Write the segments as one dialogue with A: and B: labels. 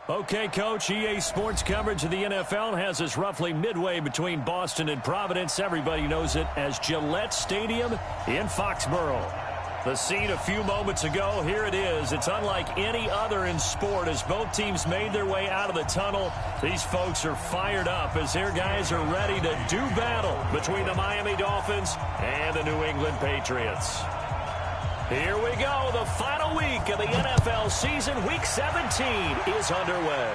A: Okay, Coach, EA Sports coverage of the NFL has us roughly midway between Boston and Providence. Everybody knows it as Gillette Stadium in Foxborough. The scene a few moments ago, here it is. It's unlike any other in sport as both teams made their way out of the tunnel. These folks are fired up as their guys are ready to do battle between the Miami Dolphins and the New England Patriots. Here we go. The final week of the NFL season, Week 17, is underway.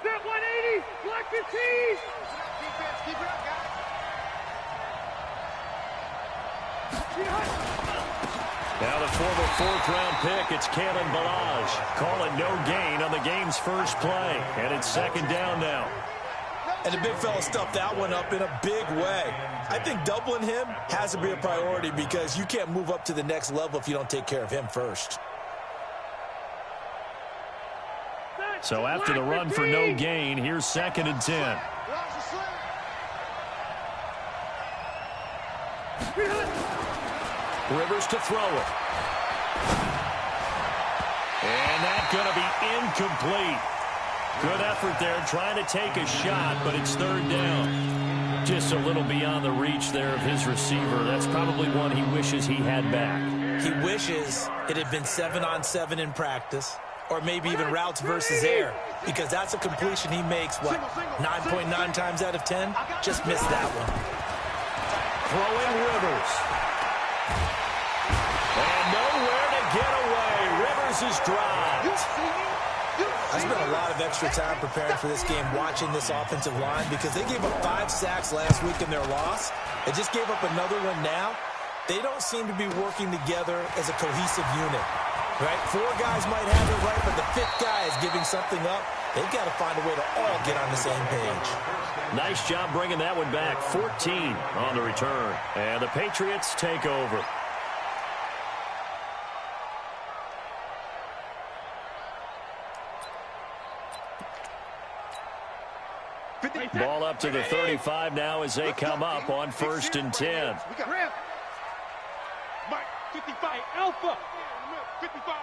B: Step 180, block 15. Defense, keep it up, guys.
A: Now the former fourth-round pick, it's Kalen Ballage. Call it no gain on the game's first play. And it's second down now.
C: And the big fella stuffed that one up in a big way. I think doubling him has to be a priority because you can't move up to the next level if you don't take care of him first.
A: So after the run for no gain, here's second and 10. Rivers to throw it. And that's going to be incomplete. Good effort there trying to take a shot, but it's third down. Just a little beyond the reach there of his receiver. That's probably one he wishes he had back.
C: He wishes it had been 7-on-7 in practice. Or maybe even routes versus air, because that's a completion he makes, 9.9 times out of 10? Just missed that one.
A: Throwing Rivers. And nowhere to get away. Rivers is dropped.
C: I spent a lot of extra time preparing for this game watching this offensive line because they gave up 5 sacks last week in their loss. They just gave up another one now. They don't seem to be working together as a cohesive unit. Right? 4 guys might have it right, but the 5th guy is giving something up. They've got to find a way to all get on the same page.
A: Nice job bringing that one back. 14 on the return. And the Patriots take over. Ball up to the 35 now as they come up on 1st and 10.
B: Mike, 55, Alpha. 55.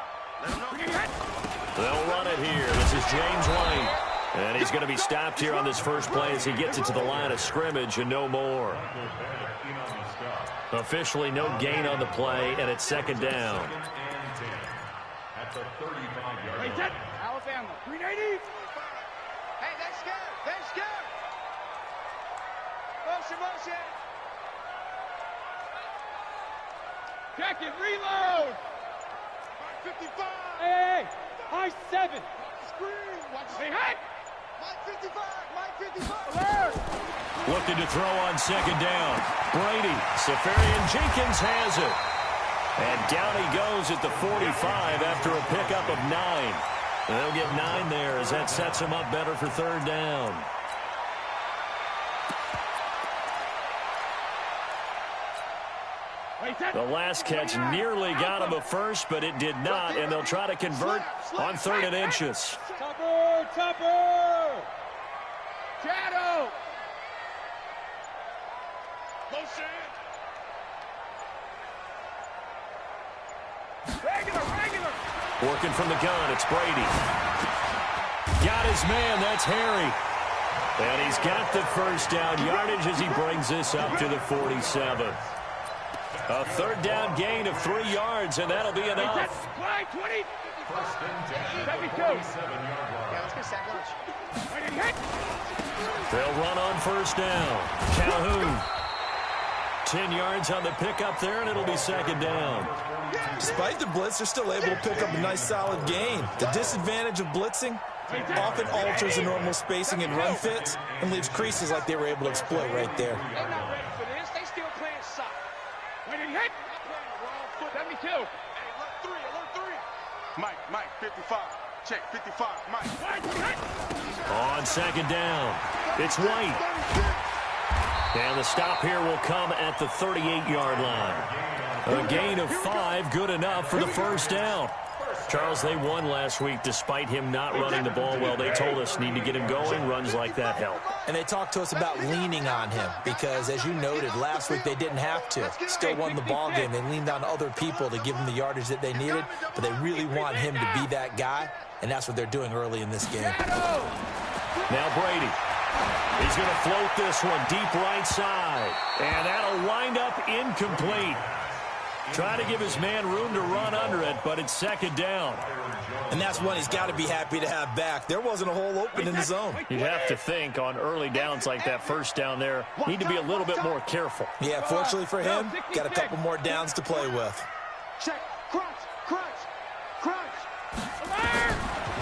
A: They'll run it here. This is James Lane. And he's going to be stopped here on this first play as he gets it to the line of scrimmage and no more. Officially no gain on the play, and it's second down.
B: Alabama, 380. Hey, that's good. That's good. Motion. Check it, reload. 55. Hey, high 7. Screen. Hey, hey. Mike 55. Alert.
A: Looking to throw on second down. Brady. Safarian Jenkins has it. And down he goes at the 45 after a pickup of 9. They'll get 9 there as that sets him up better for third down. The last catch nearly got him a first, but it did not, and they'll try to convert on 3rd and inches.
B: Tupper! Shadow! Motion! Regular!
A: Working from the gun, it's Brady. Got his man, that's Harry. And he's got the first down yardage as he brings this up to the 47. A third down gain of 3 yards, and that'll be enough.
B: 20. First and 10. 72. Yeah, let's go sack lunch.
A: They'll run on first down. Calhoun. 10 yards on the pickup there, and it'll be second down.
C: Despite the blitz, they're still able to pick up a nice solid gain. The disadvantage of blitzing often alters the normal spacing and run fits and leaves creases like they were able to exploit right there.
B: They're not ready for this. They still playing soft. Waiting hit. 72. Alert 3. Mike, 55. Check, 55. Mike.
A: On second down, it's White. And the stop here will come at the 38-yard line. A gain of 5, good enough for the first down. Charles, they won last week despite him not running the ball well. They told us need to get him going. Runs like that help.
C: And they talked to us about leaning on him because, as you noted, last week they didn't have to. Still won the ball game. They leaned on other people to give them the yardage that they needed, but they really want him to be that guy, and that's what they're doing early in this game.
A: Now Brady. He's going to float this one deep right side, and that'll wind up incomplete. Trying to give his man room to run under it, but it's second down.
C: And that's one he's got to be happy to have back. There wasn't a hole open in the zone.
A: You'd have to think on early downs like that first down there, need to be a little bit more careful.
C: Yeah, fortunately for him, got a couple more downs to play with.
B: Check, crunch.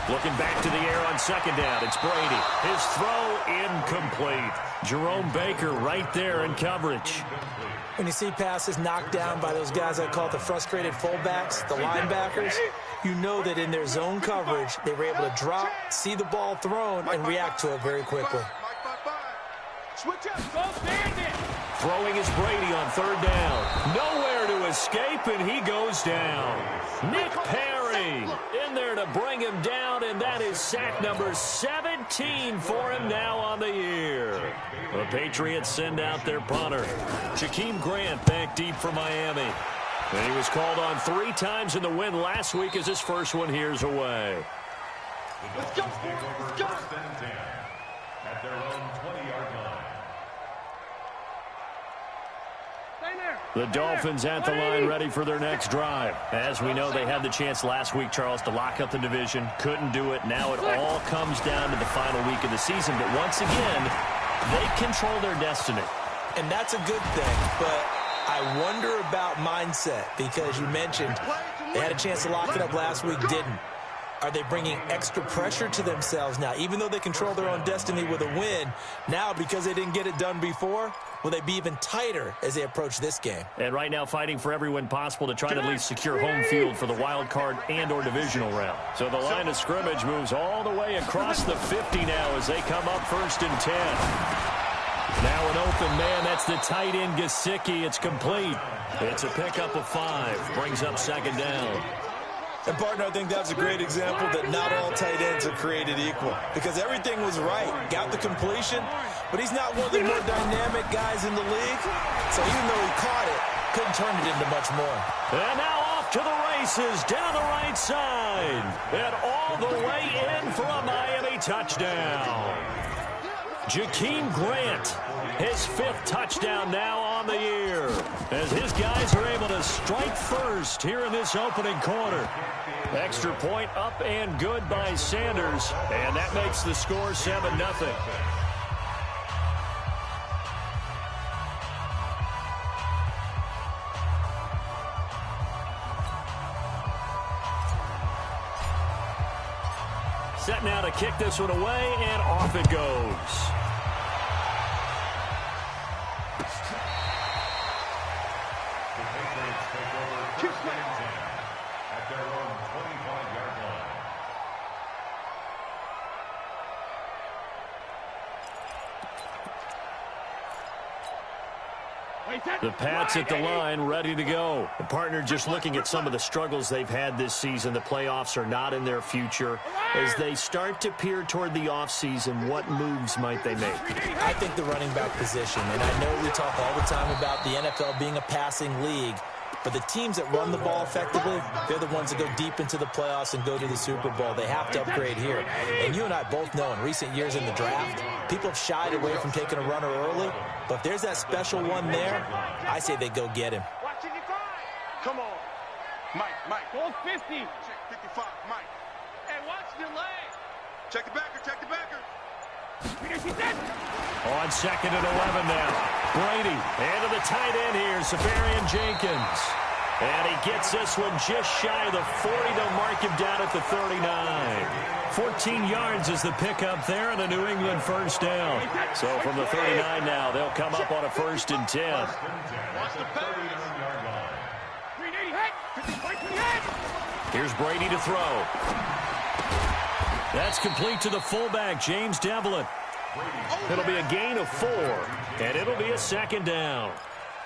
A: Looking back to the air on second down, it's Brady. His throw incomplete. Jerome Baker right there in coverage.
C: When you see passes knocked down by those guys I call the frustrated fullbacks, the linebackers, you know that in their zone coverage, they were able to drop, see the ball thrown, and react to it very quickly.
B: Switch up, go standing.
A: Throwing is Brady on third down. Nowhere to escape, and he goes down. Nick Perry in there to bring him down, and that is sack number 17 for him now on the year. The Patriots send out their punter. Jakeem Grant back deep for Miami. And he was called on 3 times in the win last week as his first one here's away.
B: Let's go, let's go.
D: At their own 20-yard line.
A: The Dolphins at the line ready for their next drive. As we know, they had the chance last week, Charles, to lock up the division. Couldn't do it. Now it all comes down to the final week of the season. But once again, they control their destiny.
C: And that's a good thing, but I wonder about mindset because you mentioned they had a chance to lock it up last week, didn't. Are they bringing extra pressure to themselves now? Even though they control their own destiny with a win, now because they didn't get it done before, will they be even tighter as they approach this game?
A: And right now fighting for every win possible to try to at least secure home field for the wild card and or divisional round. So the line of scrimmage moves all the way across the 50 now as they come up 1st and 10. Now an open man, that's the tight end Gesicki. It's complete. It's a pickup of 5. Brings up second down.
C: And, partner, I think that's a great example that not all tight ends are created equal because everything was right. Got the completion, but he's not one of the more dynamic guys in the league. So even though he caught it, couldn't turn it into much more.
A: And now off to the races down the right side. And all the way in for a Miami touchdown. Jakeem Grant, his 5th touchdown now on the year, as his guys are able to strike first here in this opening quarter. Extra point up and good by Sanders, and that makes the score 7-0. Set now to kick this one away, and off it goes.
D: At their own 25-yard line.
A: The Pats at the line, ready to go. The partner just looking at some of the struggles they've had this season. The playoffs are not in their future. As they start to peer toward the offseason, what moves might they make?
C: I think the running back position, and I know we talk all the time about the NFL being a passing league, but the teams that run the ball effectively, they're the ones that go deep into the playoffs and go to the Super Bowl. They have to upgrade here. And you and I both know in recent years in the draft, people have shied away from taking a runner early. But if there's that special one there, I say they go get him.
B: Come on. Mike. Hold 50. Check 55, Mike. Hey, watch the leg. Check the backer.
A: On 2nd and 11 now. Brady into the tight end here, Safarian Jenkins. And he gets this one just shy of the 40. They'll mark him down at the 39. 14 yards is the pickup there and a New England first down. So from the 39 now, they'll come up on a 1st and 10. Here's Brady to throw. That's complete to the fullback, James Devlin. It'll be a gain of 4, and it'll be a second down.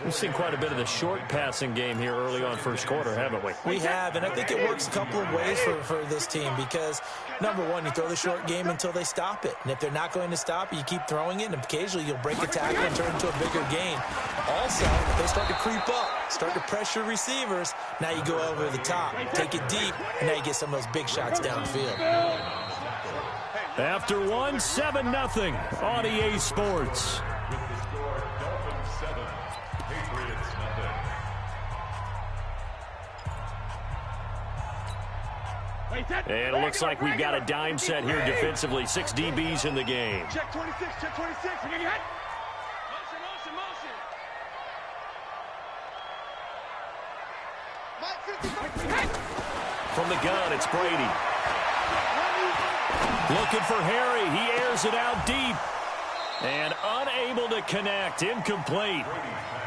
A: We've seen quite a bit of the short passing game here early on first quarter, haven't we?
C: We have, and I think it works a couple of ways for this team because, number one, you throw the short game until they stop it. And if they're not going to stop it, you keep throwing it, and occasionally you'll break a tackle and turn it into a bigger gain. Also, if they start to creep up, start to pressure receivers, now you go over the top, take it deep, and now you get some of those big shots downfield.
A: After 7-0 on EA Sports. And it looks like we've got a dime set here defensively. 6 DBs in the game.
B: Check 26, check 26. We got your head. Motion, motion, motion.
A: From the gun, it's Brady. Looking for Harry. He airs it out deep. And unable to connect. Incomplete.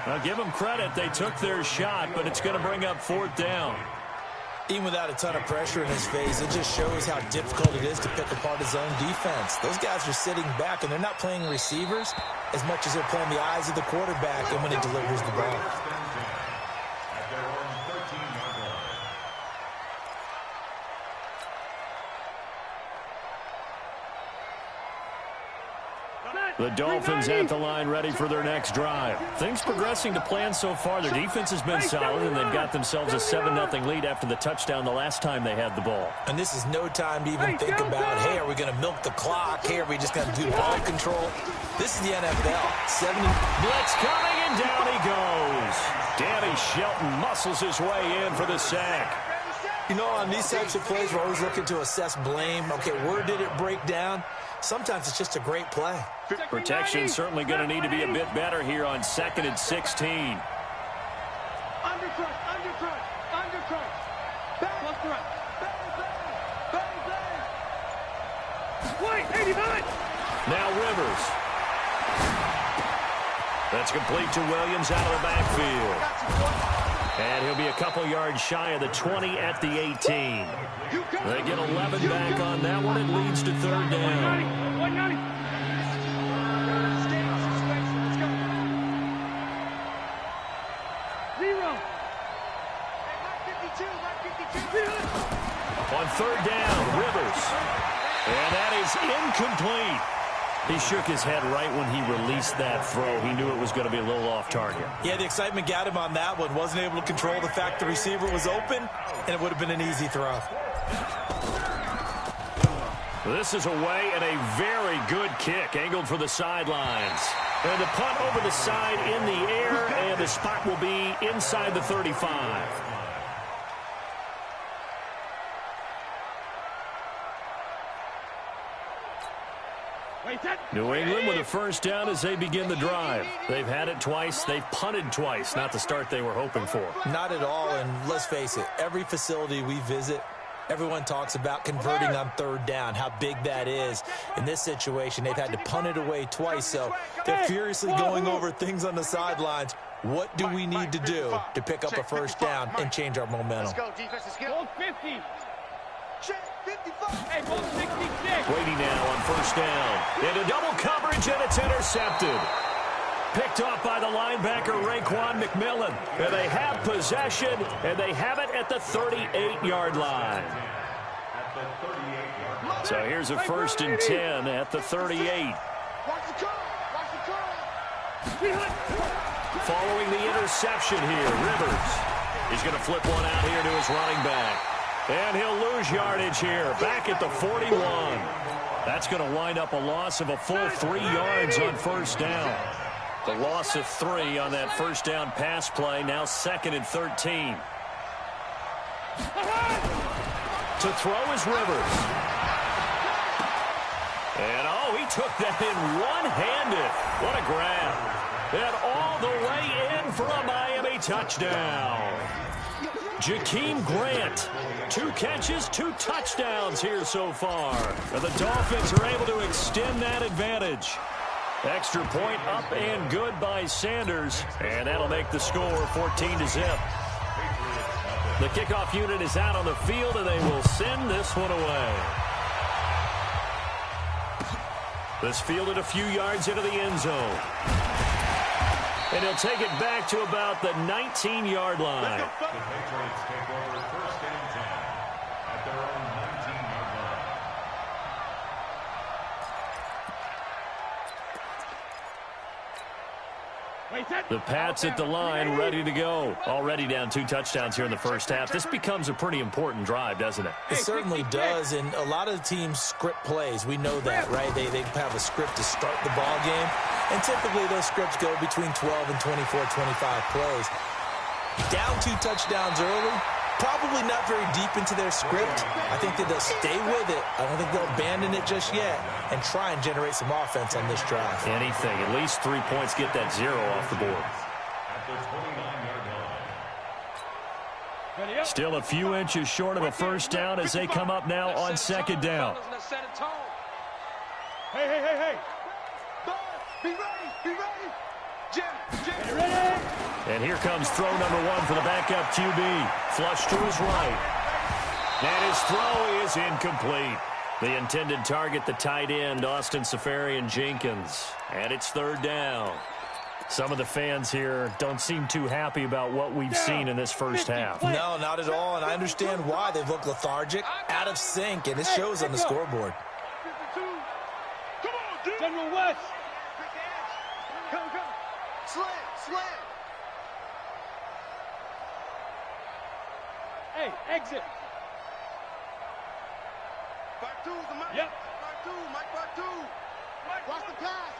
A: I'll give them credit. They took their shot, but it's going to bring up 4th down.
C: Even without a ton of pressure in his face, it just shows how difficult it is to pick apart his own defense. Those guys are sitting back, and they're not playing receivers as much as they're playing the eyes of the quarterback and when he delivers the ball.
A: The Dolphins at the line ready for their next drive. Things progressing to plan so far. Their defense has been solid, and they've got themselves a 7-0 lead after the touchdown the last time they had the ball.
C: And this is no time to even think about, hey, are we going to milk the clock? Hey, are we just going to do ball control? This is the NFL. 70.
A: Blitz coming, and down he goes. Danny Shelton muscles his way in for the sack.
C: You know, on these types of plays, we're always looking to assess blame. Okay, where did it break down? Sometimes it's just a great play.
A: Protection certainly going to need to be a bit better here on 2nd and 16.
B: Undercrunch, undercrunch, undercrunch. Back, front. Bang, bang. Wait, 89.
A: Now Rivers. That's complete to Williams out of the backfield. And he'll be a couple yards shy of the 20 at the 18. They get 11 back on that one. It leads to 3rd down.
B: 190. Let's go. 0. Hey, 52.
A: On 3rd down, Rivers. And that is incomplete. He shook his head right when he released that throw. He knew it was going to be a little off target.
C: Yeah, the excitement got him on that one. Wasn't able to control the fact the receiver was open, and it would have been an easy throw.
A: This is away and a very good kick, angled for the sidelines. And the punt over the side in the air, and the spot will be inside the 35. New England with a 1st down as they begin the drive. They've had it twice. They've punted twice. Not the start they were hoping for.
C: Not at all, and let's face it, every facility we visit, everyone talks about converting on 3rd down, how big that is. In this situation, they've had to punt it away twice, so they're furiously going over things on the sidelines. What do we need to do to pick up a 1st down and change our momentum?
B: Let's go, defense. Let's go. 50. Check 55. Hey, 66.
A: Brady now on 1st down. Into double coverage, and it's intercepted. Picked off by the linebacker, Raekwon McMillan. And they have possession, and they have it at the 38-yard line. So here's a 1st and 10 at the 38.
B: Watch the curl. Watch the curl.
A: Following the interception here, Rivers. He's going to flip one out here to his running back. And he'll lose yardage here, back at the 41. That's going to wind up a loss of a full 3 yards on 1st down. The loss of 3 on that 1st down pass play, now 2nd and 13. To throw is Rivers. And, oh, he took that in one-handed. What a grab. And all the way in for a Miami touchdown. Jakeem Grant, 2 catches, 2 touchdowns here so far. And the Dolphins are able to extend that advantage. Extra point up and good by Sanders. And that'll make the score 14-0. The kickoff unit is out on the field, and they will send this one away. This fielded a few yards into the end zone. And he'll take it back to about the 19-yard line.
D: The Patriots take over first and 10 at their own 19-yard line.
A: The Pats at the line, ready to go. Already down 2 touchdowns here in the first half. This becomes a pretty important drive, doesn't it?
C: It certainly does, and a lot of the teams script plays. We know that, right? They have a script to start the ball game, and typically those scripts go between 12 and 24, 25 plays. Down 2 touchdowns early, probably not very deep into their script. I think that they'll stay with it. I don't think they'll abandon it just yet and try and generate some offense on this drive.
A: Anything. At least 3 points, get that 0 off the board.
D: At the 29-yard line.
A: Still a few inches short of a first down as they come up now on second down.
B: Hey. Be ready. Jim. Ready?
A: And here comes throw number 1 for the backup QB. Flush to his right. And his throw is incomplete. The intended target, the tight end, Austin Seferian-Jenkins. And it's third down. Some of the fans here don't seem too happy about what we've seen in this first half.
C: No, not at all, and I understand why. They've looked lethargic, out of sync, and it shows on the scoreboard.
B: General West. Come. Slam. Hey, exit. Back 2 is the Mike. Yep. Back 2. Watch the pass.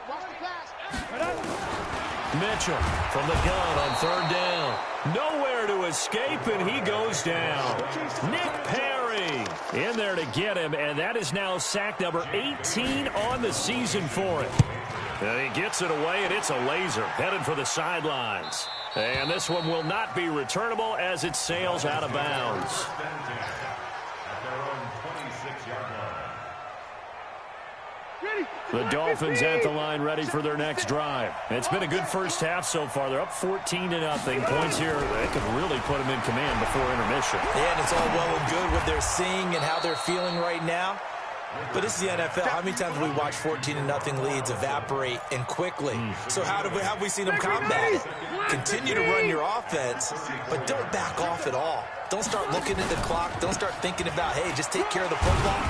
A: Mitchell from the gun on third down. Nowhere to escape, and he goes down. Nick Perry in there to get him, and that is now sack number 18 on the season for him. And he gets it away, and it's a laser headed for the sidelines. And this one will not be returnable as it sails out of bounds.
D: At their own 26-yard line.
A: The Dolphins at the line ready for their next drive. It's been a good first half so far. They're up 14-0. Points here, they can really put them in command before intermission.
C: Yeah, and it's all well and good what they're seeing and how they're feeling right now. But this is the NFL. How many times have we watched 14-0 leads evaporate and quickly? So how have we seen them combat it? Continue to run your offense, but don't back off at all. Don't start looking at the clock. Don't start thinking about, hey, just take care of the football.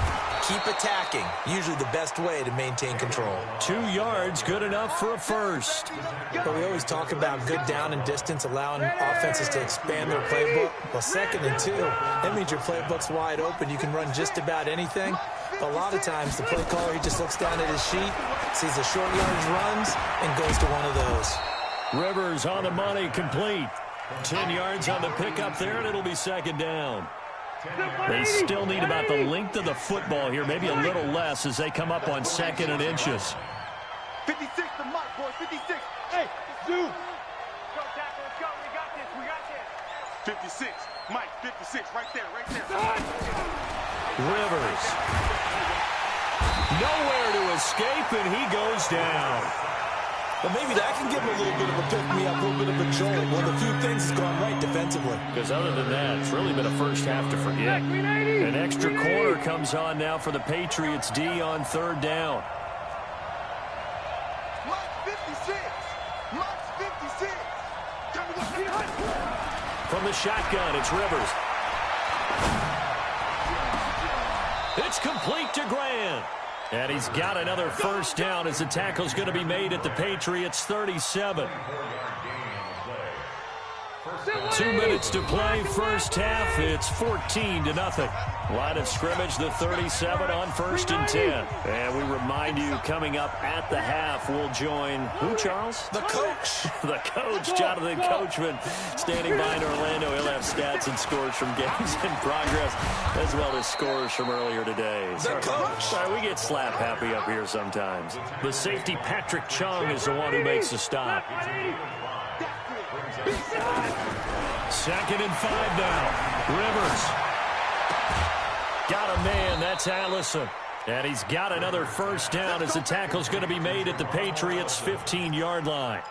C: Keep attacking. Usually the best way to maintain control.
A: 2 yards, good enough for a first.
C: But we always talk about good down and distance, allowing offenses to expand their playbook. Well, 2nd and 2, that means your playbook's wide open. You can run just about anything. But a lot of times the play caller, he just looks down at his sheet, sees the short yardage runs, and goes to one of those.
A: Rivers on the money, complete. 10 yards on the pickup there, and it'll be second down. They still need about the length of the football here, maybe a little less as they come up on 2nd and inches.
B: 56 to Mike, boy, 56. Hey, Zoo. Go, tackle, let's go. We got this. 56. Mike, 56, right there.
A: Rivers. Nowhere to escape, and he goes down.
C: But maybe that can give him a little bit of a pick-me-up, a little bit of a jolt. One of the few things that's gone right defensively.
A: Because other than that, it's really been a first half to forget. An extra corner comes on now for the Patriots D on third down.
B: Mike, 56.
A: From the shotgun, it's Rivers. It's complete to Grant. And he's got another first down as the tackle's going to be made at the Patriots 37. 2 minutes to play, first half. It's 14-0. Line of scrimmage, the 37 on 1st and 10. And we remind you, coming up at the half, we'll join who, Charles?
C: The coach.
A: The coach, Jonathan Coachman, standing by in Orlando. He'll have stats and scores from games in progress, as well as scores from earlier today.
C: The coach.
A: Sorry, we get slap happy up here sometimes. The safety, Patrick Chung, is the one who makes the stop. 2nd and 5 now. Rivers. Got a man. That's Allison. And he's got another first down as the tackle's going to be made at the Patriots' 15-yard line.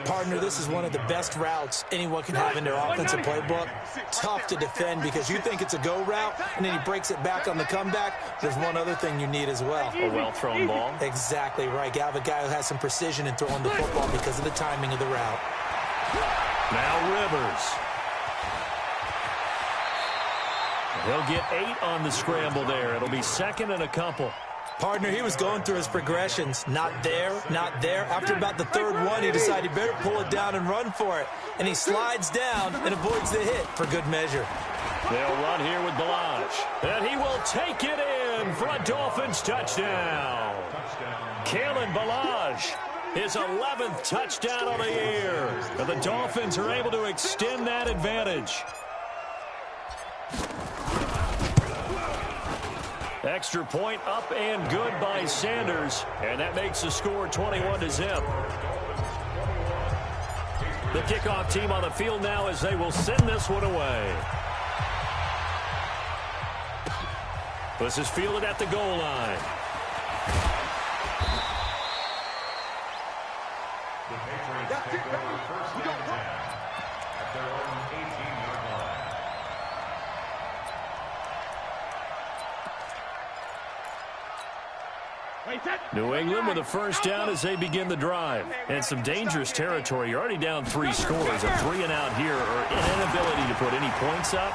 C: Partner, this is one of the best routes anyone can have in their offensive playbook. Tough to defend because you think it's a go route, and then he breaks it back on the comeback. There's one other thing you need as well.
A: A well-thrown ball.
C: Exactly right. You have a guy who has some precision in throwing the football because of the timing of the route.
A: Now Rivers. He'll get 8 on the scramble there. It'll be second and a couple.
C: Partner, he was going through his progressions. Not there, not there. After about the third one, he decided he better pull it down and run for it. And he slides down and avoids the hit for good measure.
A: They'll run here with Balaj. And he will take it in for a Dolphins touchdown. Kalen Balaj, his 11th touchdown of the year. And the Dolphins are able to extend that advantage. Extra point up and good by Sanders, and that makes the score 21-0. The kickoff team on the field now as they will send this one away. This is fielded at the goal line.
D: The Patriots take over first and 10 at their own 18-yard line.
A: New England with a first down as they begin the drive. And some dangerous territory. You're already down 3 scores. A 3-and-out here or an inability to put any points up.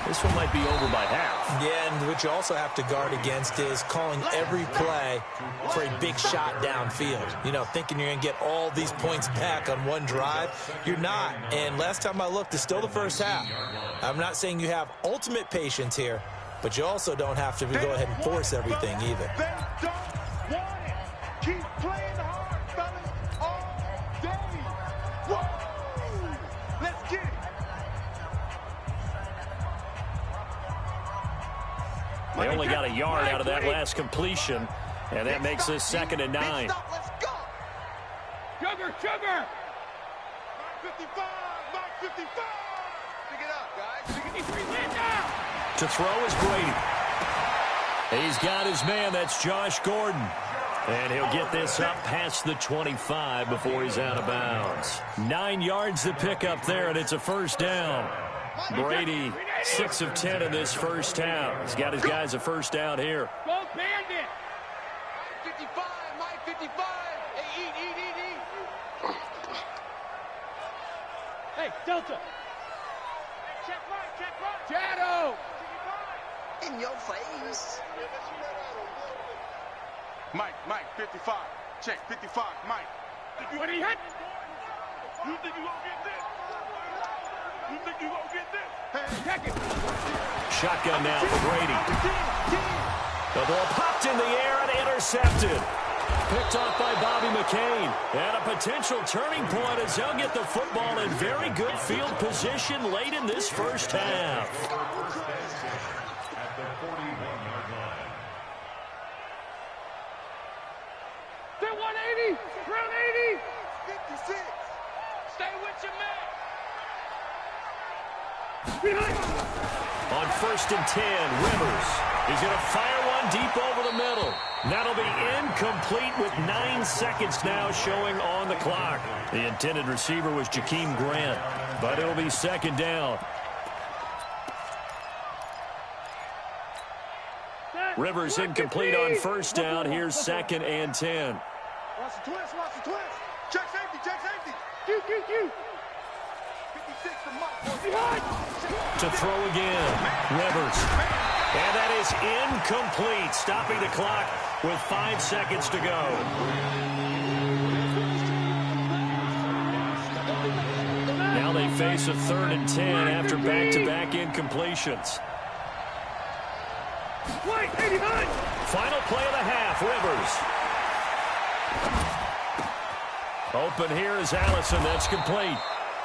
A: This one might be over by half.
C: Yeah, and what you also have to guard against is calling every play for a big shot downfield. You know, thinking you're going to get all these points back on one drive. You're not. And last time I looked, it's still the first half. I'm not saying you have ultimate patience here, but you also don't have to go ahead and force everything either.
B: Keep playing hard, fellas, all day. Whoa! Let's get it.
A: They only got a yard out of that last completion, and that makes this 2nd and 9.
B: Let's go. Sugar, sugar. 55, 55. Pick it up, guys. 53, land down.
A: To throw is Brady. He's got his man. That's Josh Gordon. And he'll get this up past the 25 before he's out of bounds. 9 yards to pick up there, and it's a first down. Brady, 6 of 10 in this first half. He's got his guys a first down here.
B: Go Bandit. 55, Mike 55. Hey, eat. Hey, Delta. Check right. Shadow. In your face. Mike, 55. Check, 55, Mike. What he hit? You think you gonna get this? Hey, check it.
A: Shotgun now for Brady. The ball popped in the air and intercepted. Picked off by Bobby McCain. And a potential turning point as they'll get the football in very good field position late in this first half.
D: At the 41-yard line.
B: They're 180. Round 80. 56. Stay with your man.
A: On 1st and 10, Rivers. He's going to fire one deep over the middle. That'll be incomplete with 9 seconds now showing on the clock. The intended receiver was Jakeem Grant, but it'll be 2nd down. Rivers incomplete on 1st down. Here's 2nd and 10.
B: Watch the twist. Check safety. Q. 56 to Mike.
A: To throw again. Rivers. And that is incomplete, stopping the clock with 5 seconds to go. Now they face a 3rd and 10 after back-to-back incompletions. Final play of the half, Rivers. Open here is Allison. That's complete.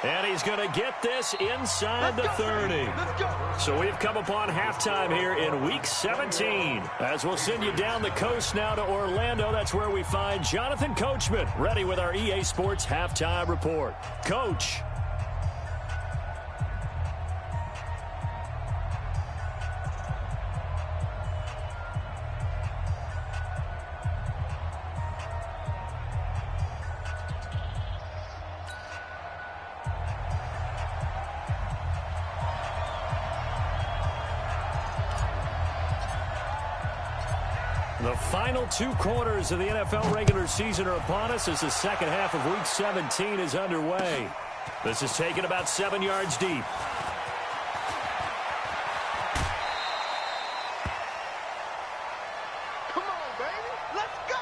A: And he's going to get this inside the 30. So we've come upon halftime here in Week 17. As we'll send you down the coast now to Orlando. That's where we find Jonathan Coachman ready with our EA Sports Halftime Report. Coach. The final 2 quarters of the NFL regular season are upon us as the second half of Week 17 is underway. This is taken about 7 yards deep.
B: Come on, baby. Let's go.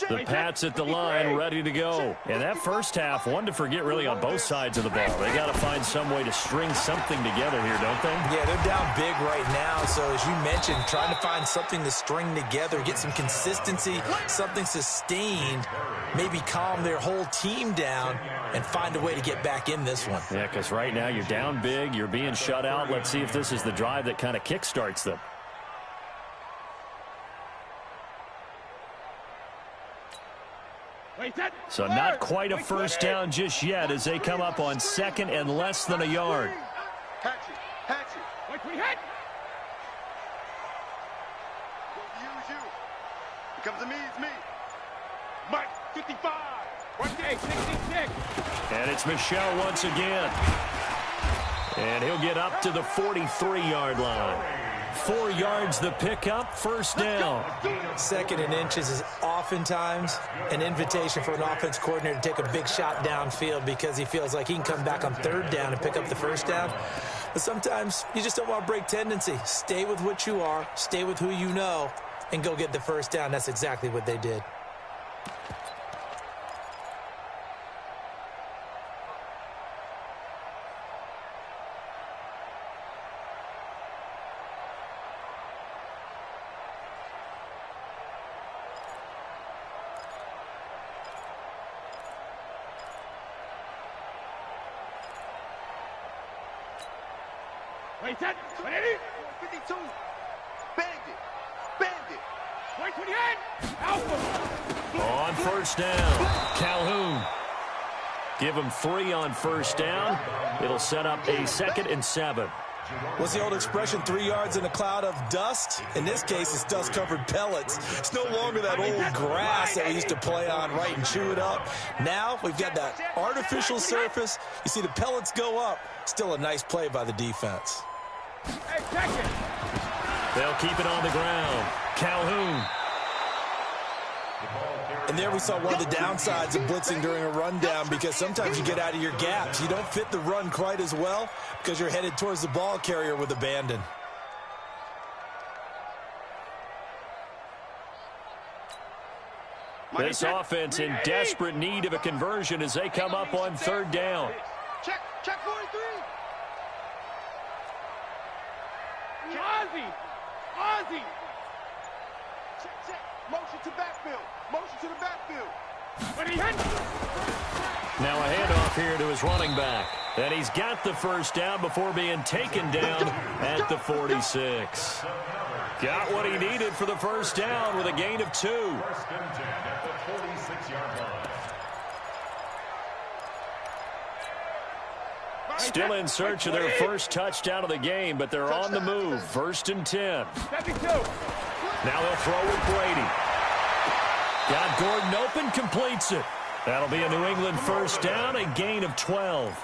A: The Pats at the line, ready to go. And that first half, one to forget really on both sides of the ball. They got to find some way to string something together here, don't they?
C: Yeah, they're down big right now. So as you mentioned, trying to find something to string together, get some consistency, something sustained, maybe calm their whole team down and find a way to get back in this one.
A: Yeah, because right now you're down big, you're being shut out. Let's see if this is the drive that kind of kickstarts them. So not quite a first down just yet as they come up on second and less than a yard.
B: Hatch it. Wait, we hit. Use you. It comes to me, it's me. Mike, 55. Right there, 66.
A: And it's Michelle once again. And he'll get up to the 43-yard line. 4 yards the pickup, first down.
C: Second and inches is oftentimes an invitation for an offense coordinator to take a big shot downfield because he feels like he can come back on third down and pick up the first down. But sometimes you just don't want to break tendency. Stay with what you are, stay with who you know, and go get the first down. That's exactly what they did.
B: Wait, that. 52. Bandit. Wait, 28. Alpha.
A: On first down, Calhoun. Give him 3 on first down. It'll set up a 2nd and 7.
C: What's the old expression, 3 yards in a cloud of dust? In this case, it's dust-covered pellets. It's no longer that old grass that we used to play on, right, and chew it up. Now we've got that artificial surface. You see the pellets go up. Still a nice play by the defense.
B: Hey, check it.
A: They'll keep it on the ground. Calhoun.
C: And there we saw one of the downsides of blitzing during a rundown because sometimes you get out of your gaps. You don't fit the run quite as well because you're headed towards the ball carrier with abandon.
A: This offense in desperate need of a conversion as they come up on third down.
B: Check 43. Ozzy. Check. Motion to the backfield.
A: Now a handoff here to his running back. And he's got the first down before being taken down at the 46. Got what he needed for the first down with a gain of 2.
D: First and 10 at the 46-yard line.
A: Still in search of their first touchdown of the game, but they're on the move. First and 10. Now they'll throw with Brady. Got Gordon open, completes it. That'll be a New England first down, a gain of 12.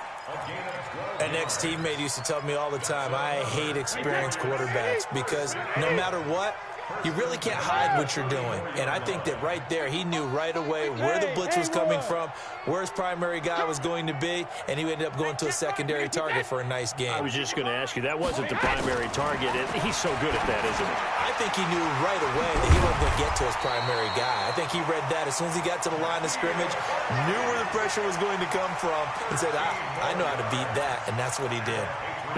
C: An ex-teammate used to tell me all the time, I hate experienced quarterbacks because no matter what, you really can't hide what you're doing. And I think that right there, he knew right away where the blitz was coming from, where his primary guy was going to be, and he ended up going to a secondary target for a nice game.
A: I was just going to ask you, that wasn't the primary target. He's so good at that, isn't he?
C: I think he knew right away that he wasn't going to get to his primary guy. I think he read that as soon as he got to the line of scrimmage, knew where the pressure was going to come from, and said, I know how to beat that, and that's what he did.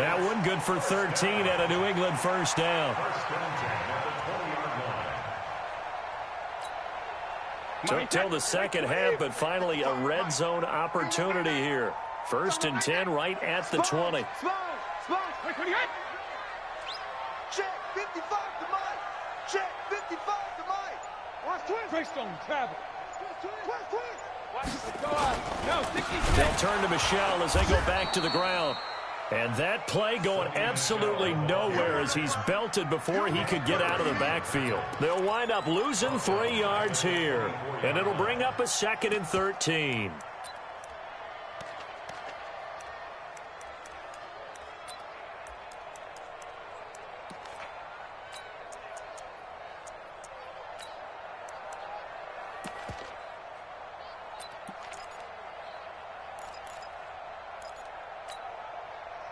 A: That one good for 13 at a New England first down. Took till the second half, but finally a red zone opportunity here. First and 10 right at the 20.
B: Check 55 to Mike. Check 55 to Mike. Watch twins. Greystone travel. Twins. Watch it go out. No, 60.
A: They'll turn to Michelle as they go back to the ground. And that play going absolutely nowhere as he's belted before he could get out of the backfield. They'll wind up losing 3 yards here. And it'll bring up a 2nd and 13.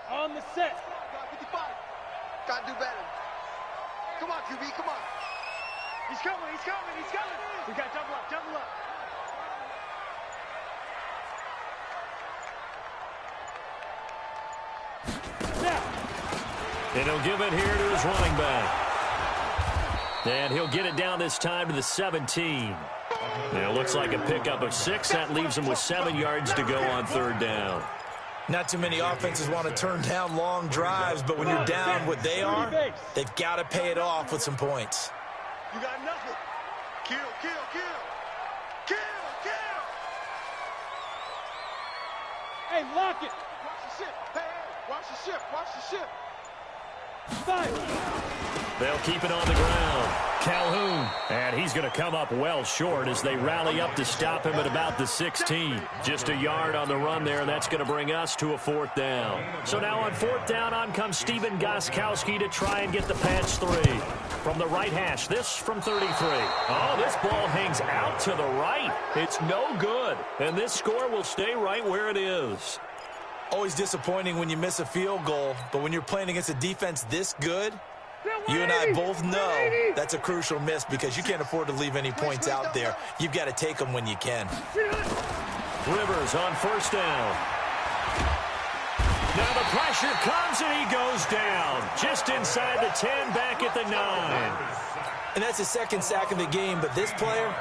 B: On the set. 55. Gotta do better. Come on, QB, come on. He's coming, he's coming, he's coming. We got double up, double up.
A: And he'll give it here to his running back. And he'll get it down this time to the 17. And it looks like a pickup of 6. That leaves him with 7 yards to go on 3rd down.
C: Not too many offenses want to turn down long drives, but when you're down what they are, they've got to pay it off with some points.
B: You got nothing. Kill, kill, kill. Kill, kill. Hey, lock it. Watch the ship. Hey, hey, watch the ship. Watch the ship.
A: They'll keep it on the ground. Calhoun. And he's going to come up well short as they rally up to stop him at about the 16. Just a yard on the run there, and that's going to bring us to a 4th down. So now on 4th down, on comes Steven Gostkowski to try and get the patch 3. From the right hash, this from 33. Oh, this ball hangs out to the right. It's no good. And this score will stay right where it is.
C: Always disappointing when you miss a field goal, but when you're playing against a defense this good, you and I both know that's a crucial miss because you can't afford to leave any points out there. You've got to take them when you can.
A: Rivers on 1st down. Now the pressure comes and he goes down. Just inside the 10, back at the 9.
C: And that's his 2nd sack of the game, but this player,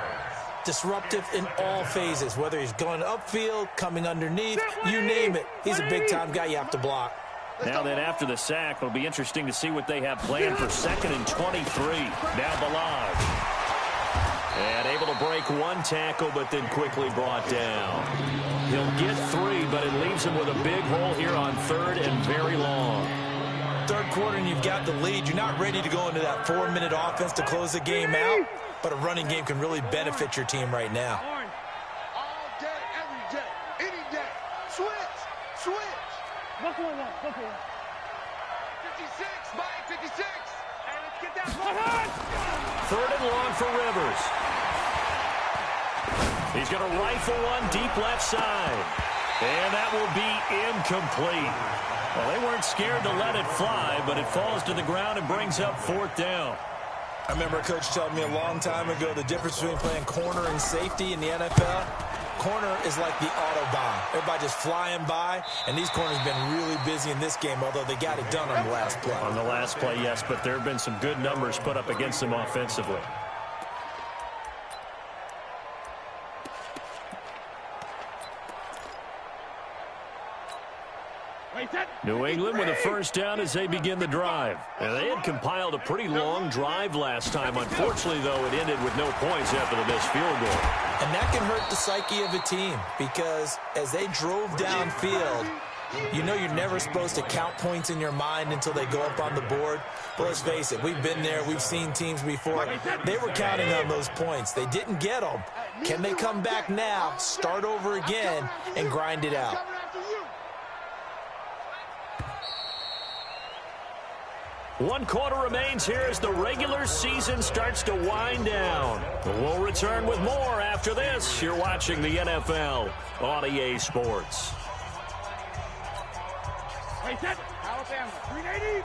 C: disruptive in all phases, whether he's going upfield, coming underneath, you name it. He's a big-time guy you have to block.
A: Now then, after the sack, it'll be interesting to see what they have planned for 2nd and 23. Now Balaj. And able to break 1 tackle, but then quickly brought down. He'll get 3, but it leaves him with a big hole here on 3rd and very long.
C: 3rd quarter and you've got the lead. You're not ready to go into that 4-minute offense to close the game out, but a running game can really benefit your team right now.
B: All day, every day, any day. Switch, switch. 56, Mike, 56. Hey, let's get that one.
A: 3rd and long for Rivers. He's going to rifle one deep left side. And that will be incomplete. Well, they weren't scared to let it fly, but it falls to the ground and brings up 4th down.
C: I remember a coach telling me a long time ago the difference between playing corner and safety in the NFL. Corner is like the Autobahn. Everybody just flying by, and these corners have been really busy in this game, although they got it done on the last play.
A: On the last play, yes, but there have been some good numbers put up against them offensively. New England with a 1st down as they begin the drive. And they had compiled a pretty long drive last time. Unfortunately, though, it ended with no points after the missed field goal.
C: And that can hurt the psyche of a team because as they drove downfield, you know you're never supposed to count points in your mind until they go up on the board. But let's face it, we've been there. We've seen teams before. They were counting on those points. They didn't get them. Can they come back now, start over again, and grind it out?
A: 1 quarter remains here as the regular season starts to wind down. We'll return with more after this. You're watching the NFL on EA Sports.
B: Hey, set. Alabama, 380.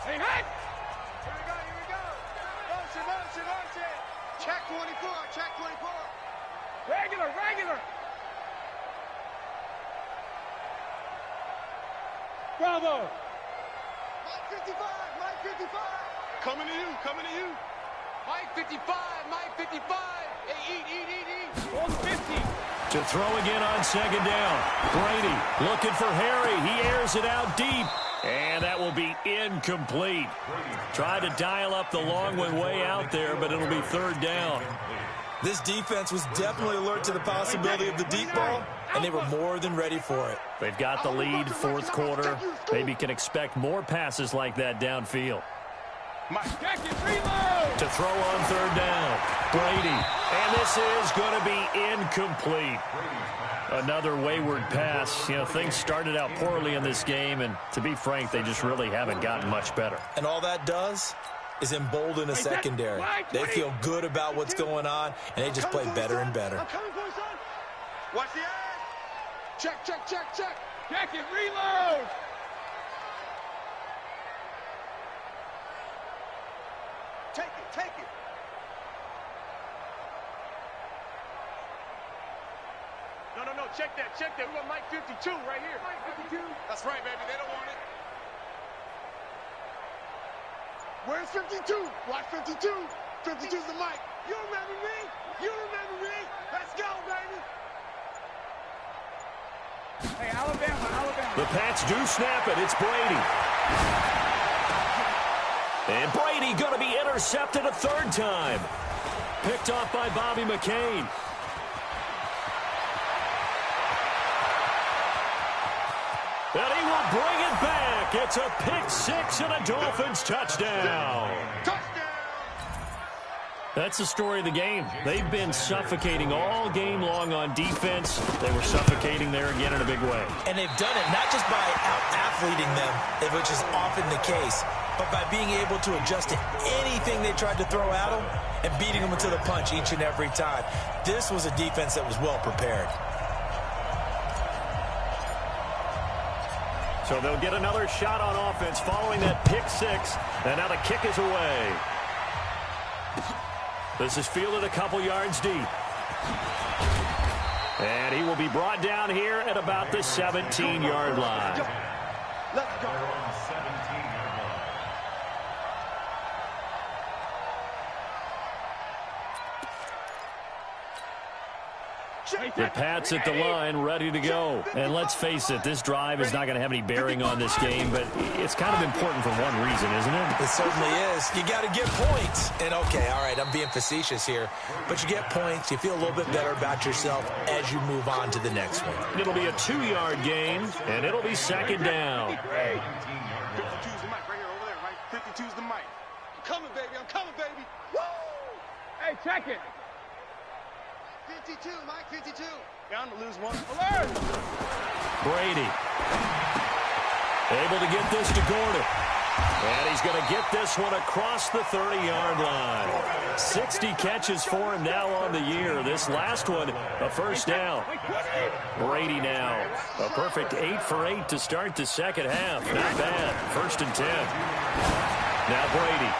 B: Hey, hey. Here we go, here we go. Motion, motion, motion. Check 24, check 24. Regular, regular. Bravo. Mike 55, Mike 55. Coming to you, coming to you. Mike 55, Mike 55. Hey, eat. 150.
A: To throw again on 2nd down. Brady looking for Harry. He airs it out deep. And that will be incomplete. Tried to dial up the long one way out there, but it'll be 3rd down.
C: This defense was definitely alert to the possibility of the deep ball, and they were more than ready for it.
A: They've got the lead, fourth quarter. Maybe can expect more passes like that downfield. To throw on third down, Brady. And this is going to be incomplete. Another wayward pass. You know, things started out poorly in this game, and to be frank, they just really haven't gotten much better.
C: And all that does is embolden a secondary. They feel good about what's going on, and they just play better and better.
B: Watch the eye. Check, check, check, check. Check it, reload. Take it, take it. No, check that, check that. We got Mike 52 right here. Mike 52. That's right, baby. They don't want it. Where's 52? Watch 52. 52's the mic. You remember me? You remember me? Let's go, baby. Hey, Alabama, Alabama.
A: The Pats do snap it. It's Brady. And Brady going to be intercepted a third time. Picked off by Bobby McCain. And he will bring it back. It's a pick six and a Dolphins touchdown. That's the story of the game. They've been suffocating all game long on defense. They were suffocating there again in a big way.
C: And they've done it not just by out-athleting them, which is often the case, but by being able to adjust to anything they tried to throw at them and beating them into the punch each and every time. This was a defense that was well prepared.
A: So they'll get another shot on offense following that pick six. And now the kick is away. This is fielded a couple yards deep. And he will be brought down here at about the 17-yard line.
B: Let's go.
A: The Pats at the line, ready to go. And let's face it, this drive is not going to have any bearing on this game, but it's kind of important for one reason, isn't it?
C: It certainly is. You got to get points. And, okay, all right, I'm being facetious here, but you get points. You feel a little bit better about yourself as you move on to the next one.
A: It'll be a 2-yard gain, and it'll be second down.
B: 52's the mic right here over there, right? 52's the mic. I'm coming, baby. I'm coming, baby. Woo! Hey, check it. 52, Mike 52. Bound to lose one. Alert!
A: Brady. Able to get this to Gordon. And he's going to get this one across the 30-yard line. 60 catches for him now on the year. This last one, a first down. Brady now. A perfect 8 for 8 to start the second half. Not bad. First and 10. Now Brady.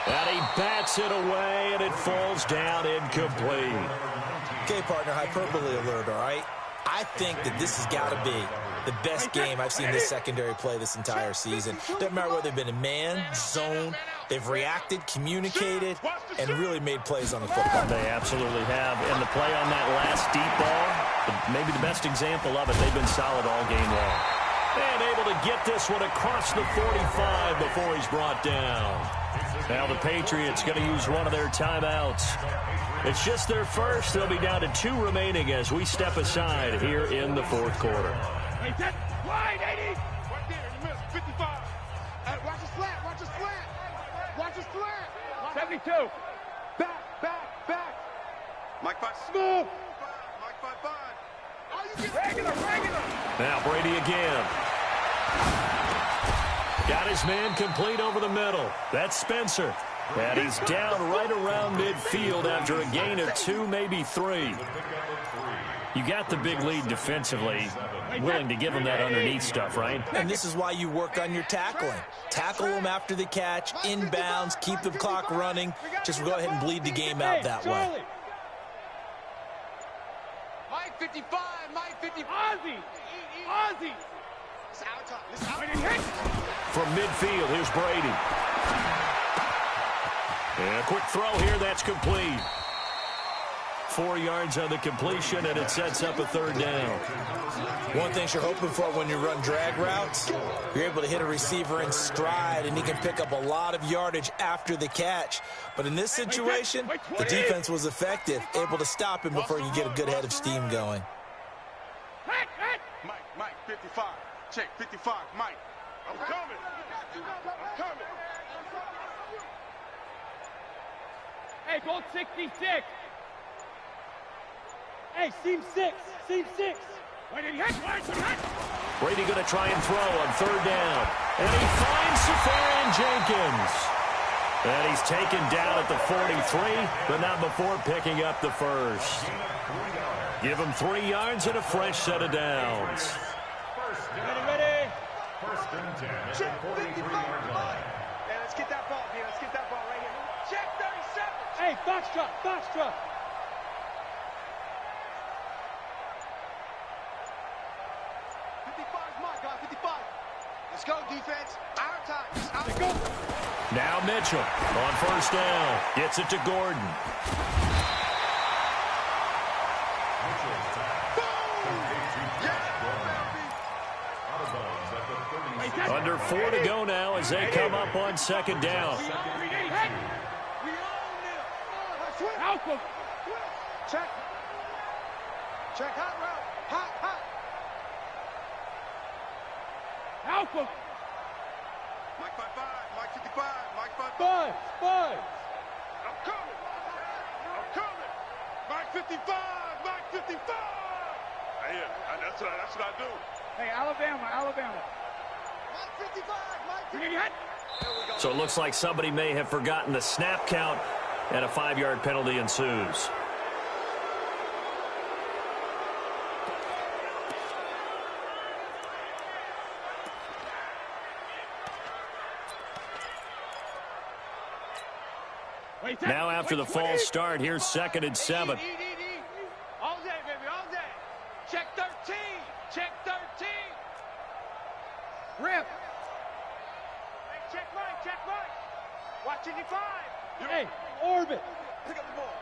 A: And he bats it away, and it falls down incomplete.
C: Okay, partner, hyperbole alert, all right? I think that this has got to be the best game I've seen this secondary play this entire season. Doesn't matter whether they've been in man, zone, they've reacted, communicated, and really made plays on the football.
A: They absolutely have. And the play on that last deep ball, maybe the best example of it, they've been solid all game long. And able to get this one across the 45 before he's brought down. Now the Patriots going to use one of their timeouts. It's just their first. They'll be down to 2 remaining as we step aside here in the fourth quarter.
B: Hey, that's wide, 80. Right there in the middle, 55. Watch his flat, watch his flat. Watch his flat. 72. Back. Mike 5. Smooth. Mike 5. Oh, you get regular.
A: Now Brady again. Got his man complete over the middle. That's Spencer. And he's down right around midfield after a gain of 2, maybe 3. You got the big lead defensively. Willing to give him that underneath stuff, right?
C: And this is why you work on your tackling. Tackle them after the catch, inbounds, keep the clock running. Just go ahead and bleed the game out that way.
B: Mike 55, Mike 55. Ozzy.
A: From midfield, here's Brady. And a quick throw here, that's complete. 4 yards on the completion, and it sets up a 3rd down.
C: One thing you're hoping for when you run drag routes, you're able to hit a receiver in stride, and he can pick up a lot of yardage after the catch. But in this situation, the defense was effective, able to stop him before you get a good head of steam going.
B: Mike, 55. Check, 55, Mike. I'm coming. I'm coming.
E: Hey, gold 66. Hey, seam 6. Seam 6.
A: Brady going to try and throw on 3rd down. And he finds Safarian Jenkins. And he's taken down at the 43, but not before picking up the 1st. Give him 3 yards and a fresh set of downs.
E: Ready.
D: 1st and 10 at the 43-yard line.
B: Hey, let's get that ball, D. Let's get that ball right here. Check 37.
E: Hey, Foxtrot.
B: 55. Let's go, defense. Our time. Let's go.
A: Now Mitchell on 1st down. Gets it to Gordon. Under 4 to go now as they come up on 2nd down.
B: Check. Hot route. Hot.
E: Alpha.
B: Mike 55. Mike 55. Mike 55.
E: 5.
B: I'm coming. Mike 55. Mike 55. Hey, that's what I do. Hey, Alabama. Mike 55. Mike 55.
A: So it looks like somebody may have forgotten the snap count, and a 5-yard penalty ensues. Now after the false start, here's 2nd and 7.
B: All day, baby, all day. Check 13. Rip. Hey, check right. Watch 85.
E: Hey, orbit.
B: Pick up the ball.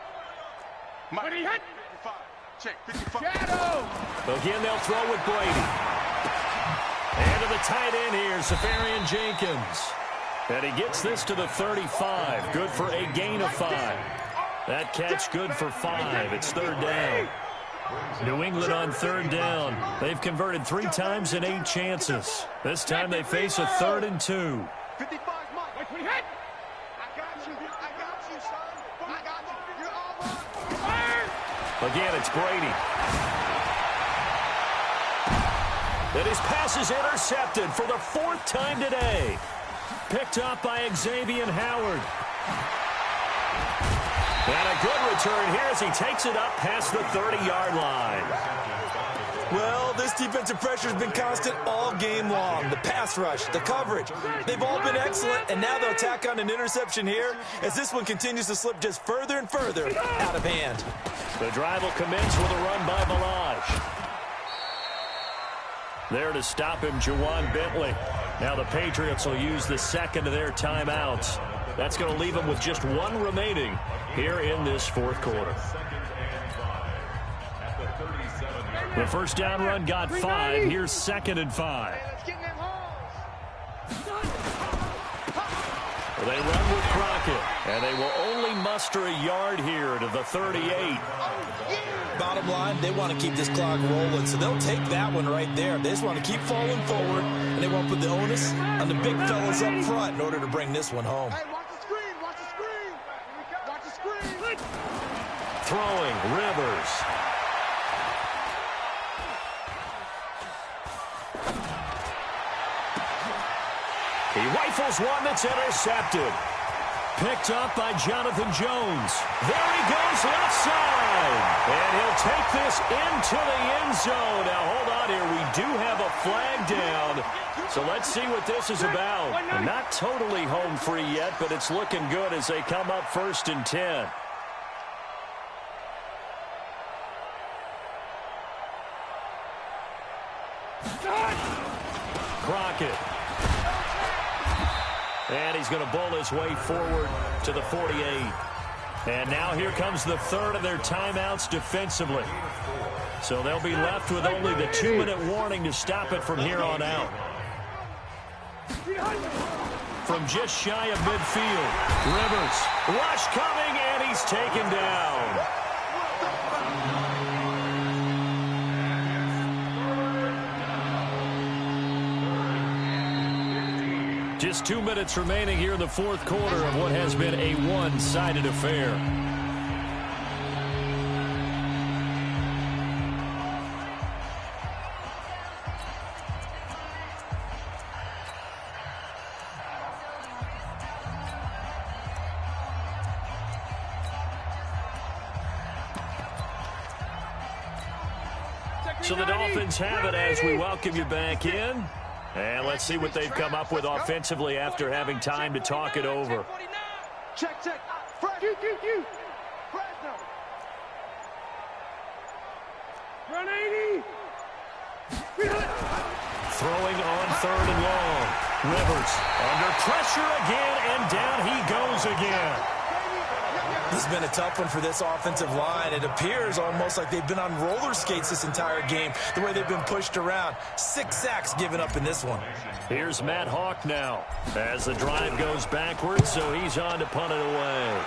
B: Mike, 55. Check 55.
E: Shadow.
A: Again, they'll throw with Brady. And to the tight end here, Safarian Jenkins. And he gets this to the 35. Good for a gain of 5. That catch good for 5. It's 3rd down. New England on 3rd down. They've converted 3 times in 8 chances. This time they face a 3rd and 2.
B: 55, Mike. I got you, son. I got you. You're all on.
A: Again, it's Brady. And his pass is intercepted for the 4th time today. Picked up by Xavier Howard. And a good return here as he takes it up past the 30-yard line.
C: Well, this defensive pressure has been constant all game long. The pass rush, the coverage, they've all been excellent, and now they'll tack on an interception here as this one continues to slip just further and further out of hand.
A: The drive will commence with a run by Balaj. There to stop him, Juwan Bentley. Now the Patriots will use the 2nd of their timeouts. That's going to leave them with just 1 remaining here in this 4th quarter. The 1st down run got 5. Here's 2nd and 5.
B: Let's get in them holes.
A: They run with Crockett, and they will only muster a yard here to the 38.
C: Bottom line, they want to keep this clock rolling, so they'll take that one right there. They just want to keep falling forward, and they want to put the onus on the big fellas up front in order to bring this one home.
B: Hey, watch the screen. Watch the screen.
A: Throwing, Rivers. He rifles one that's intercepted. Picked up by Jonathan Jones. There he goes left side. And he'll take this into the end zone. Now, hold on here. We do have a flag down. So let's see what this is about. Not totally home free yet, but it's looking good as they come up 1st and 10. Crockett. And he's going to bowl his way forward to the 48. And now here comes the third of their timeouts defensively. So they'll be left with only the 2-minute warning to stop it from here on out. From just shy of midfield, Rivers, rush coming, and he's taken down. Just 2 minutes remaining here in the fourth quarter of what has been a one-sided affair. So the Dolphins have it as we welcome you back in. And let's see what they've come up with offensively after having time to talk it over.
B: Check. Fresno. Run 80.
A: Throwing on third and long. Rivers under pressure again, and down he goes again.
C: This has been a tough one for this offensive line. It appears almost like they've been on roller skates this entire game, the way they've been pushed around. 6 sacks given up in this one.
A: Here's Matt Hawk now as the drive goes backwards, so he's on to punt it away.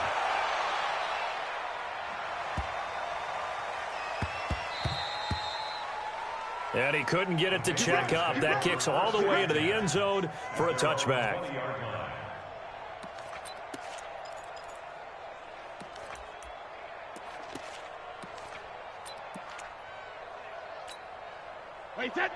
A: And he couldn't get it to check up. That kicks all the way into the end zone for a touchback.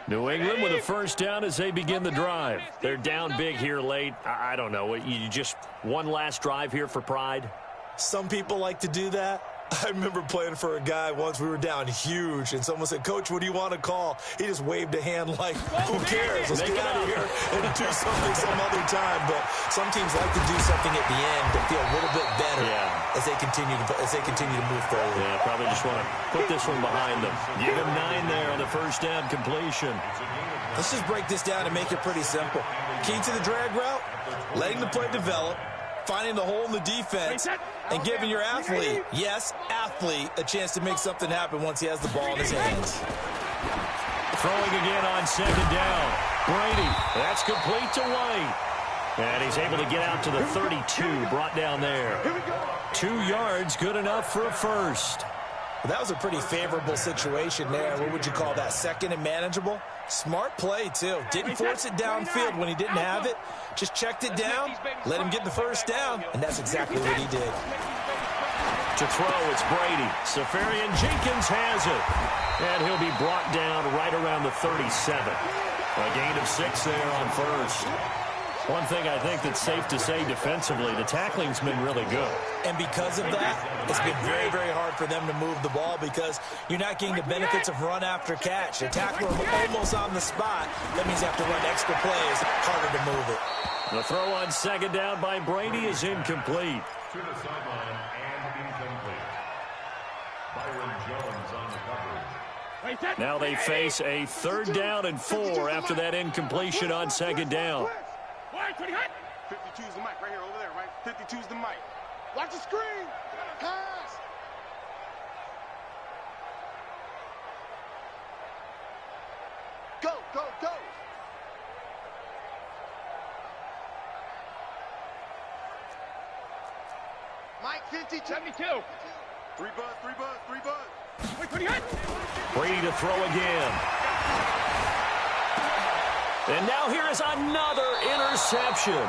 A: New England with a first down as they begin the drive. They're down big here late. I don't know. You just one last drive here for pride?
C: Some people like to do that. I remember playing for a guy once. We were down huge, and someone said, "Coach, what do you want to call?" He just waved a hand like, who cares? Let's get out of here and do something some other time. But some teams like to do something at the end to feel a little bit better as they continue to move forward.
A: Yeah, probably just want to put this one behind them. Give him 9 there on the first down completion.
C: Let's just break this down and make it pretty simple. Key to the drag route, letting the play develop, finding the hole in the defense, and giving your athlete, yes, athlete, a chance to make something happen once he has the ball in his hands.
A: Throwing again on second down. Brady, that's complete to White. And he's able to get out to the 32, brought down there. 2 yards, good enough for a first.
C: Well, that was a pretty favorable situation there. What would you call that? Second and manageable? Smart play, too. Didn't force it downfield when he didn't have it. Just checked it down, let him get the first down, and that's exactly what he did.
A: To throw, it's Brady. Safarian Jenkins has it. And he'll be brought down right around the 37. A gain of 6 there on first. One thing I think that's safe to say defensively, the tackling's been really good.
C: And because of that, it's been very, very hard for them to move the ball because you're not getting the benefits of run after catch. A tackler almost on the spot. That means you have to run extra plays, harder to move it.
A: The throw on second down by Brady is incomplete.
D: To the sideline and incomplete. Byron Jones on the coverage.
A: Now they face a 3rd down and 4 after that incompletion on second down.
B: 52's the mic right here, over there, right? 52's the mic. Watch the screen. Pass. Go. Mike, 52. 72. 3 buzz.
A: Brady to throw again. And now here is another interception.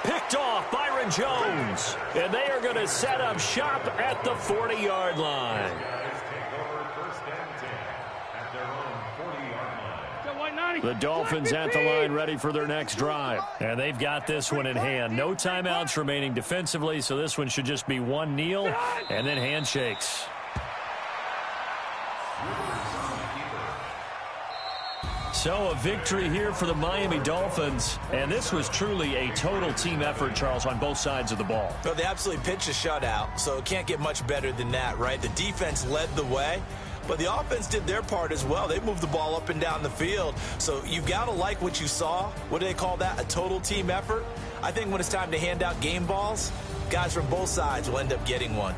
A: Picked off Byron Jones. And they are going to set up shop at the 40-yard line. The Dolphins at the line ready for their next drive. And they've got this one in hand. No timeouts remaining defensively, so this one should just be one kneel and then handshakes. So a victory here for the Miami Dolphins. And this was truly a total team effort, Charles, on both sides of the ball.
C: Well, they absolutely pitched a shutout, so it can't get much better than that, right? The defense led the way, but the offense did their part as well. They moved the ball up and down the field. So you've got to like what you saw. What do they call that? A total team effort? I think when it's time to hand out game balls, guys from both sides will end up getting one.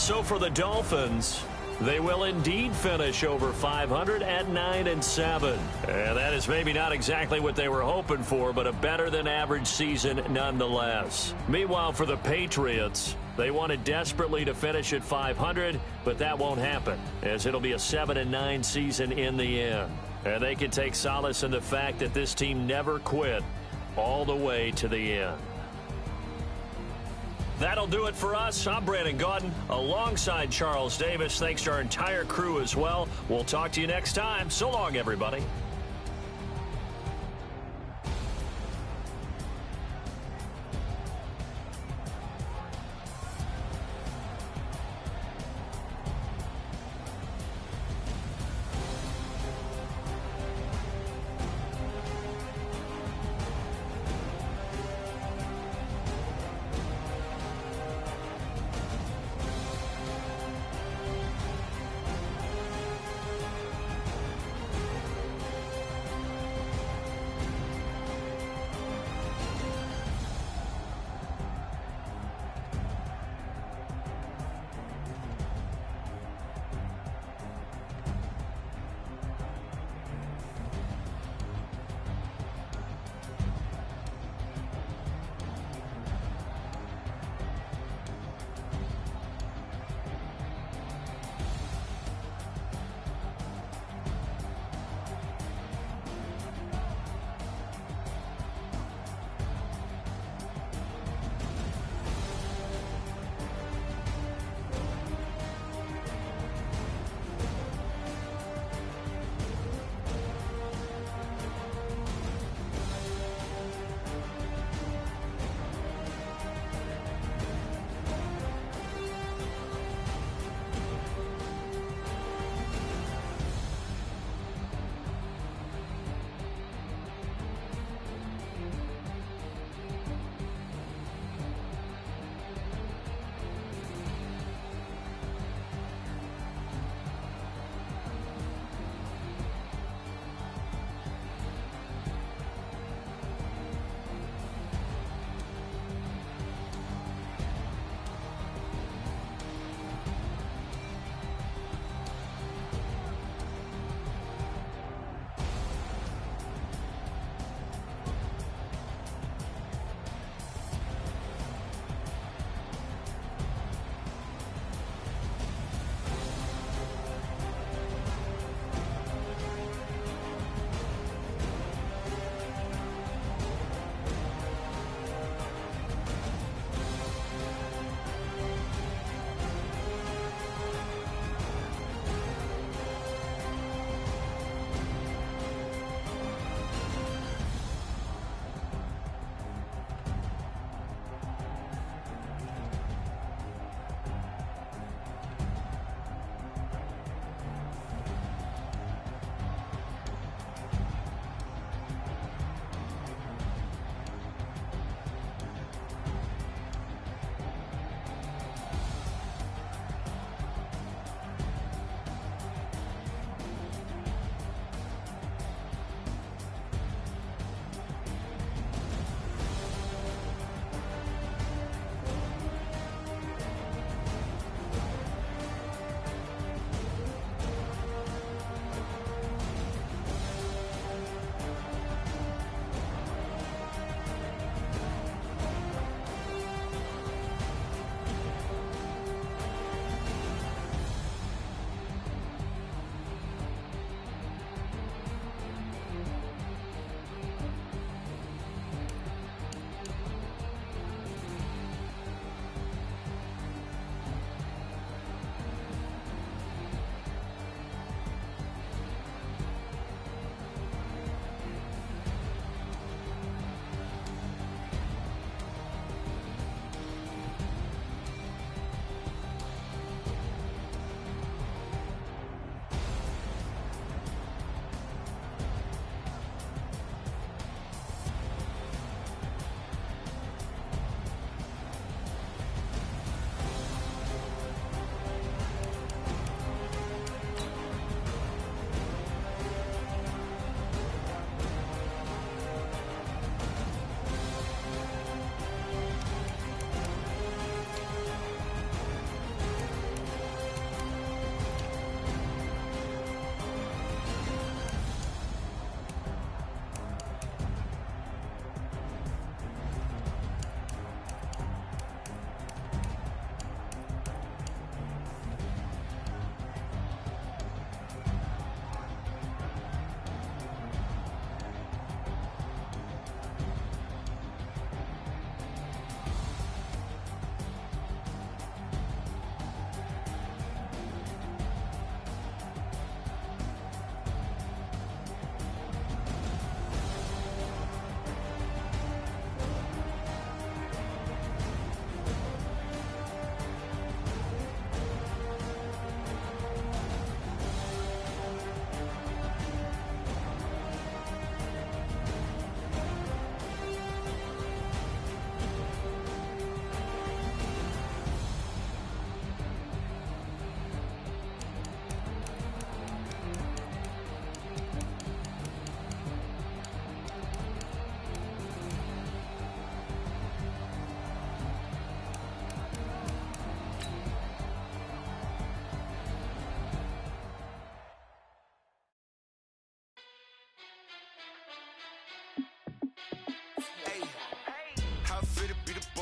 A: So for the Dolphins, they will indeed finish over 500 at 9-7. And that is maybe not exactly what they were hoping for, but a better-than-average season nonetheless. Meanwhile, for the Patriots, they wanted desperately to finish at 500, but that won't happen, as it'll be a 7-9 season in the end. And they can take solace in the fact that this team never quit all the way to the end. That'll do it for us. I'm Brandon Gaudin alongside Charles Davis. Thanks to our entire crew as well. We'll talk to you next time. So long, everybody.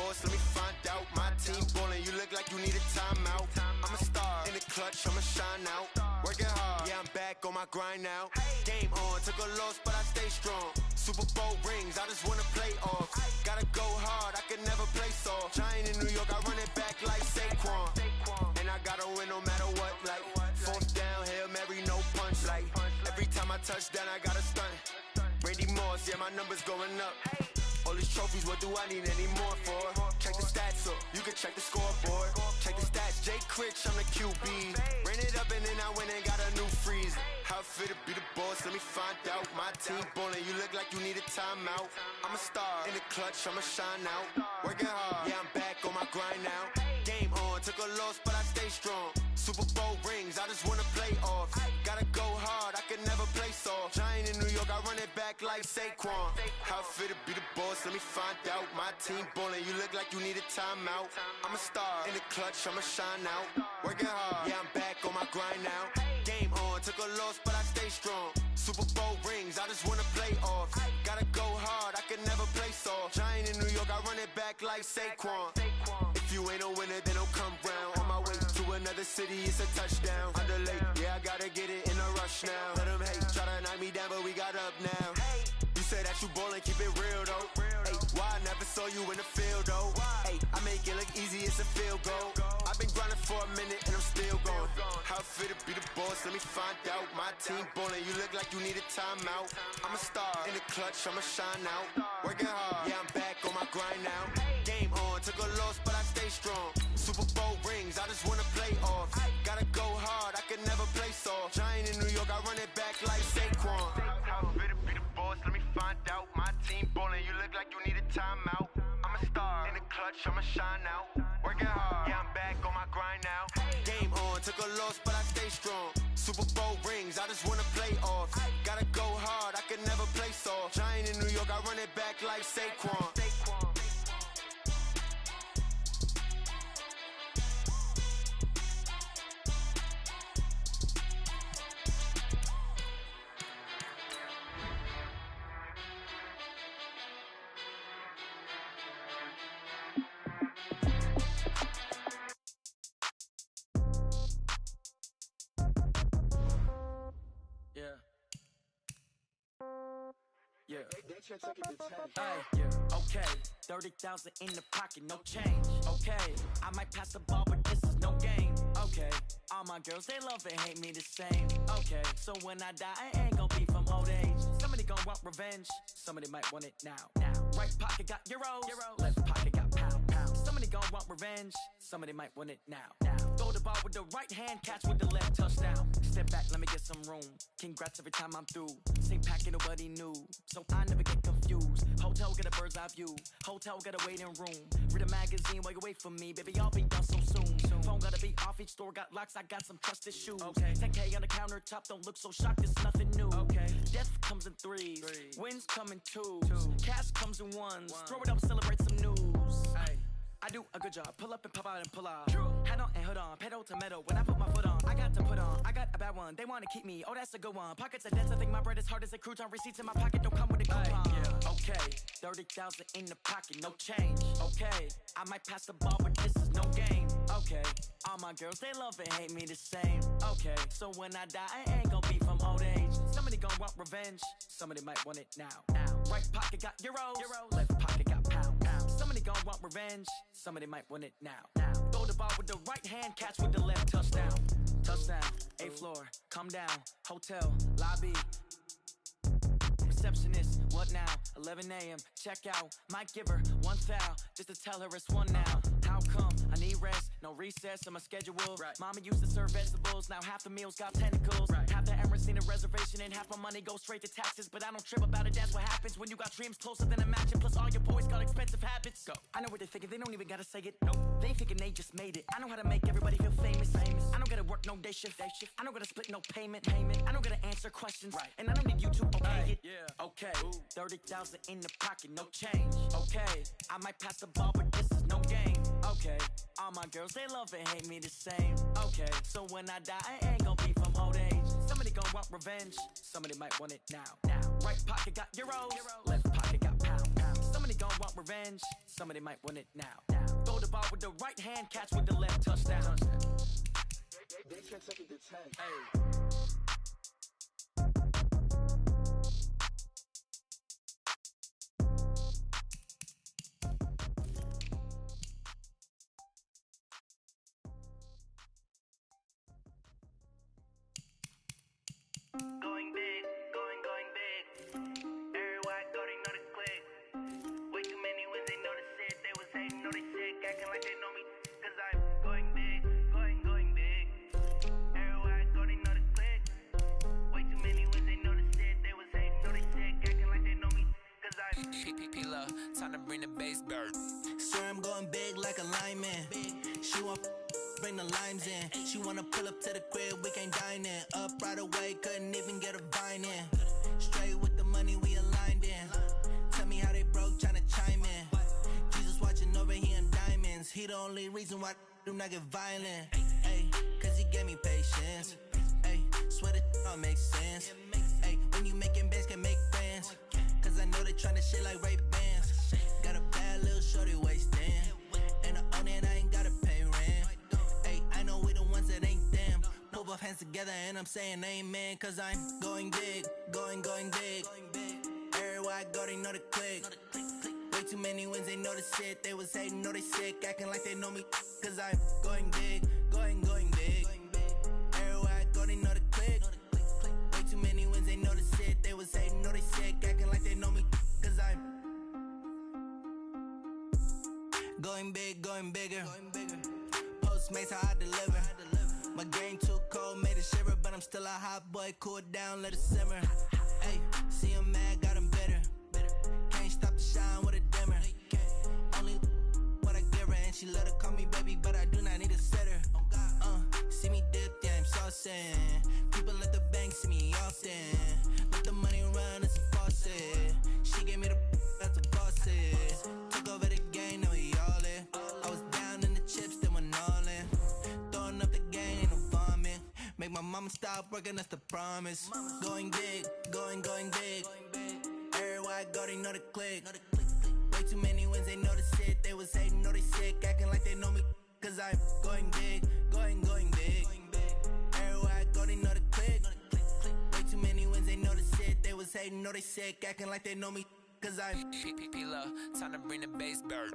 F: boss, let me find out. My team ballin', you look like you need a timeout. I'm a star, in the clutch, I'ma shine out. Working hard, yeah, I'm back on my grind now. Game on, took a loss, but I stay strong. Super Bowl rings, I just wanna play off. Gotta go hard, I can never play soft. Giant in New York, I run it back like Saquon. And I gotta win no matter what, like fourth down, Hail Mary, no punch. Like every time I touch down, I gotta stunt. Randy Moss, yeah, my numbers going up. All these trophies, what do I need any more for? Check the stats up, you can check the scoreboard. Check the stats, Jay Critch, I'm the QB. Ran it up and then I went and got a new freeze. How fit to be the boss, let me find out. My team ballin', you look like you need a timeout. I'm a star, in the clutch, I'ma shine out. Working hard, yeah, I'm back on my grind now. Game on, took a loss, but I stay strong. Super Bowl rings, I just wanna play off. Gotta go hard, I can never play soft. Giant in New York, I run it back like Saquon. How fit to be the boss, let me find out. My team ballin', you look like you need a timeout. I'm a star, in the clutch, I'ma shine out. Working hard, yeah, I'm back on my grind now. Game on, took a loss, but I stay strong. Super Bowl rings, I just wanna play off. Gotta go hard, I can never play soft. Giant in New York, I run it back like Saquon. If you ain't a winner, then don't come round. On my way to another city, it's a touchdown. Underlay, yeah, I gotta get it in a rush now. Let them hate, try to knock me down, but we got up now. You say that you ballin', keep it real though. Ay, why I never saw you in the field though? Ay, I make it look easy, it's a field goal. I've been grinding for a minute and I'm still going. How fit to be the boss, let me find out. My team ballin', you look like you need a timeout. I'm a star, in the clutch, I'ma shine out. Working hard, yeah, I'm back on my grind now. Game on, took a loss, but I stay strong. Super Bowl rings, I just wanna play off. Gotta go hard, I can never play soft. Giant in New York, I run it back like Saquon. How fit to be the boss, let me find out. My team ballin', you look like you need a timeout. I'm a star, in the clutch, I'ma shine out. Working hard, yeah, I'm back on my grind now. Game on, took a loss, but I stay strong. Super Bowl rings, I just wanna play off. Gotta go hard, I can never play soft. Giant in New York, I run it back like Saquon.
G: Yeah. Yeah. Hey, yeah. Okay. 30,000 in the pocket, no change. Okay. I might pass the ball, but this is no game. Okay. All my girls, they love and hate me the same. Okay. So when I die, I ain't gonna be from old age. Somebody gon' want revenge. Somebody might want it now. Right pocket got euros. Left pocket got pound. Somebody gon' want revenge. Somebody might want it now. Throw the ball with the right hand, catch with the left, touchdown. Step back, let me get some room. Congrats every time I'm through. Same packet, nobody knew, so I never get confused. Hotel get a bird's eye view. Hotel get a waiting room. Read a magazine while you wait for me, baby. I'll be done so soon. Phone gotta be off, each store got locks. I got some trusted shoes. Okay. 10K on the countertop, don't look so shocked. It's nothing new. Okay. Death comes in threes. Wins come in twos. Cash comes in ones. Throw it up, celebrate some news. Ay. I do a good job, pull up and pop out and pull off. Head on and hood on, pedal to metal. When I put my foot on, I got to put on. I got a bad one, they wanna keep me, oh that's a good one. Pockets are dense, I think my bread is hard as a crouton. Receipts in my pocket don't come with a coupon. Yeah. Okay, 30,000 in the pocket, no change. Okay, I might pass the ball, but this is no game. Okay, all my girls, they love and hate me the same. Okay, so when I die, I ain't gonna be from old age. Somebody gon' want revenge, somebody might want it now. Right pocket got euros. Left pocket got pound. Somebody gon' want revenge, somebody might want it now. Throw the ball with the right hand, catch with the left, touchdown. Touchdown, 8th floor, come down, hotel, lobby. Receptionist, what now? 11 a.m., check out. Might give her one foul, just to tell her it's one now. How come? I need rest, no recess on my schedule. Mama used to serve vegetables, now half the meals got tentacles. Half the Emirates need a reservation and half my money goes straight to taxes. But I don't trip about it, that's what happens when you got dreams closer than a match. And plus all your boys got expensive habits. Go. I know what they're thinking, they don't even gotta say it. Nope. They ain't thinking they just made it. I know how to make everybody feel famous. I don't gotta work no day shift. I don't gotta split no payment. I don't gotta answer questions. And I don't need you to okay it. Yeah. Okay, 30,000 in the pocket, no change. Okay, I might pass the ball, but this is no game. Okay, all my girls, they love and hate me the same. Okay, so when I die, I ain't gonna be from old age. Somebody gon' want revenge, somebody might want it now. Right pocket got euros, left pocket got pound. Somebody gon' want want revenge, somebody might want it now. Throw the ball with the right hand, catch with the left, touchdown.
F: They can't take it to 10.
G: Hey.
H: Going big, going big. Everywhere I go, they know the click. Way too many wins, they know the shit. They was hating, know they sick, acting like they know me. Cause I'm going big, going big. Everywhere I go, they know the click. Way too many wins, they know the shit. They was hating, know they sick, acting like they know me. Cause I'm
I: P-P-P-Lo, time to bring the bass bird.
F: Swear I'm going big like a lineman. She want bring the limes in. She wanna pull up to the crib, we can't dine in. Up right away, couldn't even get a vine in. Straight with the money we aligned in. Tell me how they broke, tryna chime in. Jesus watching over here in diamonds. He the only reason why I do not get violent. Ay, cause he gave me patience. Ay, swear that all makes sense. Ay, when you making bands, can make friends. Cause I know they tryna shit like Ray-Bans. Got a bad little shorty wasting. And I own it, I ain't gotta pay rent. Ay, I know we the ones that ain't them. Pull both hands together and I'm saying amen. Cause I'm going big, going big. Everywhere I go, they know the click. Way too many wins, they know the shit. They was hating, know they sick, acting like they know me. Cause I'm going big, going big. Everywhere I go, they know the click. Way too many wins, they know the shit. They was hating, know they sick, acting like they know me. Cause I'm going big, going bigger. Postmates how I deliver. My game too cold, made it shiver, but I'm still a hot boy. Cool it down, let it simmer. Hey, see him mad, got him bitter. Can't stop the shine with a dimmer. Only what I give her, and she let her call me baby, but I do not need a sitter. See me dip, yeah, I'm saucing. People at the bank see me often. Let the money run, it's a faucet. She gave me the that's a faucet. Took over the game, now we all in. I was down in the chips, then went all in. Throwing up the game, ain't no vomit. Make my mama stop working, that's the promise. Going big, going big. Everywhere I go, they know the click. Way too many wins, they know the shit. They was hating, know they sick, acting like they know me. Cause I'm going big, going big. Everywhere I go, they know the click. Way too many wins, they know the shit. They was hating, know they sick, acting like they know me. Cause I'm
I: P-P-P-Lo, time to bring the bass bird.